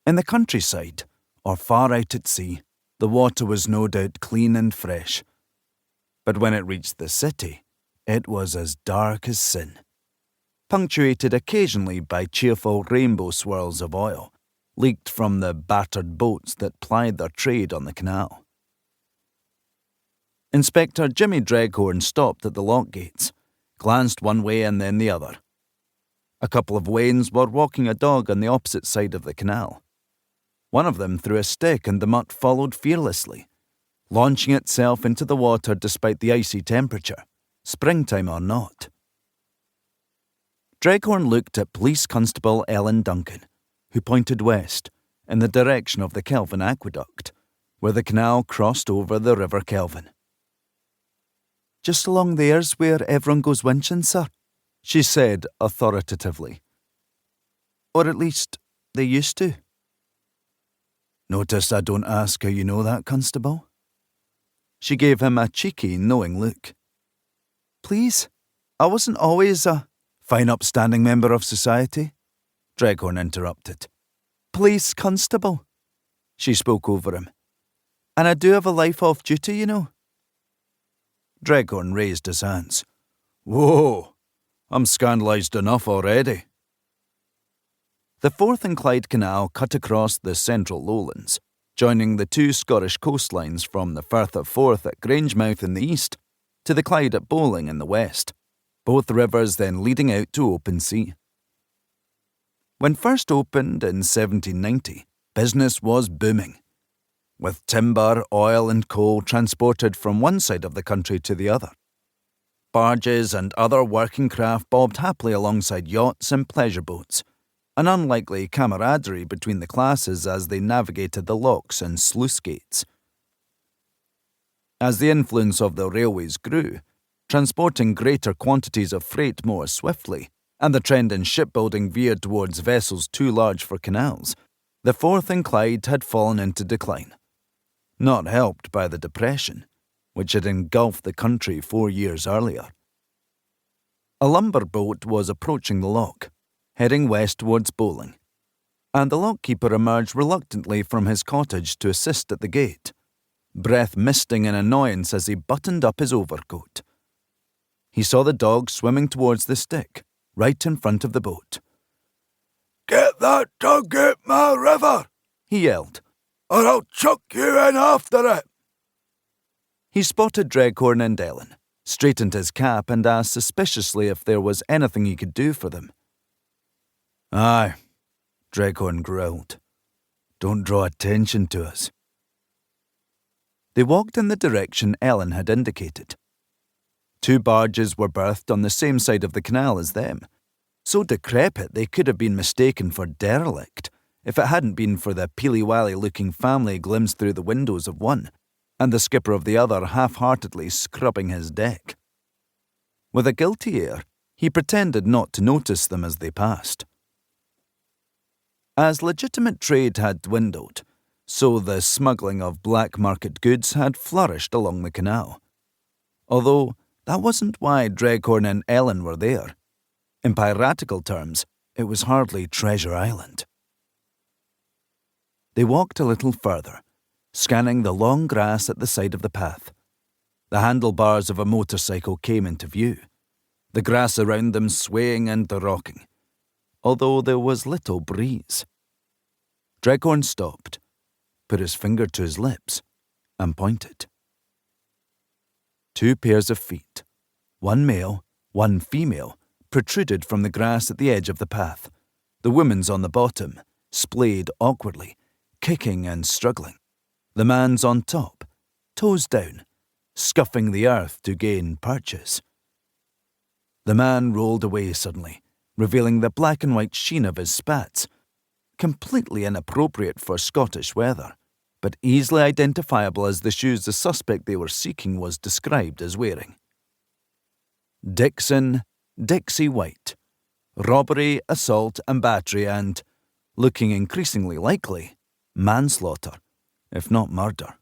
In the countryside, or far out at sea, the water was no doubt clean and fresh. But when it reached the city, it was as dark as sin, punctuated occasionally by cheerful rainbow swirls of oil, leaked from the battered boats that plied their trade on the canal. Inspector Jimmy Dreghorn stopped at the lock gates, glanced one way and then the other. A couple of Waynes were walking a dog on the opposite side of the canal. One of them threw a stick and the mutt followed fearlessly, launching itself into the water despite the icy temperature, springtime or not. Dreghorn looked at Police Constable Ellen Duncan, who pointed west, in the direction of the Kelvin Aqueduct, where the canal crossed over the River Kelvin. "Just along there's where everyone goes winching, sir," she said authoritatively. "Or at least, they used to." "Notice I don't ask how you know that, Constable?" She gave him a cheeky, knowing look. "Please, I wasn't always a—" "Fine upstanding member of society," Dreghorn interrupted. "Police constable," she spoke over him. "And I do have a life off duty, you know." Dreghorn raised his hands. "Whoa, I'm scandalised enough already." The Forth and Clyde Canal cut across the central lowlands, joining the two Scottish coastlines from the Firth of Forth at Grangemouth in the east to the Clyde at Bowling in the west, both rivers then leading out to open sea. When first opened in 1790, business was booming, with timber, oil and coal transported from one side of the country to the other. Barges and other working craft bobbed happily alongside yachts and pleasure boats, an unlikely camaraderie between the classes as they navigated the locks and sluice gates. As the influence of the railways grew, transporting greater quantities of freight more swiftly, and the trend in shipbuilding veered towards vessels too large for canals, the Forth and Clyde had fallen into decline, not helped by the Depression, which had engulfed the country 4 years earlier. A lumber boat was approaching the lock, heading west towards Bowling, and the lockkeeper emerged reluctantly from his cottage to assist at the gate, breath misting in annoyance as he buttoned up his overcoat. He saw the dog swimming towards the stick, right in front of the boat. "Get that dog out my river," he yelled, "or I'll chuck you in after it." He spotted Dreghorn and Ellen, straightened his cap and asked suspiciously if there was anything he could do for them. "Aye," Dreghorn growled. "Don't draw attention to us." They walked in the direction Ellen had indicated. 2 barges were berthed on the same side of the canal as them, so decrepit they could have been mistaken for derelict if it hadn't been for the peely-wally-looking family glimpsed through the windows of one, and the skipper of the other half-heartedly scrubbing his deck. With a guilty air, he pretended not to notice them as they passed. As legitimate trade had dwindled, so the smuggling of black market goods had flourished along the canal. Although that wasn't why Dreghorn and Ellen were there. In piratical terms, it was hardly Treasure Island. They walked a little further, scanning the long grass at the side of the path. The handlebars of a motorcycle came into view, the grass around them swaying and rocking, although there was little breeze. Dreghorn stopped, put his finger to his lips, and pointed. 2 pairs of feet, one male, one female, protruded from the grass at the edge of the path, the woman's on the bottom, splayed awkwardly, kicking and struggling. The man's on top, toes down, scuffing the earth to gain purchase. The man rolled away suddenly, revealing the black and white sheen of his spats, completely inappropriate for Scottish weather, but easily identifiable as the shoes the suspect they were seeking was described as wearing. Dixon, Dixie White. Robbery, assault and battery and, looking increasingly likely, manslaughter, if not murder.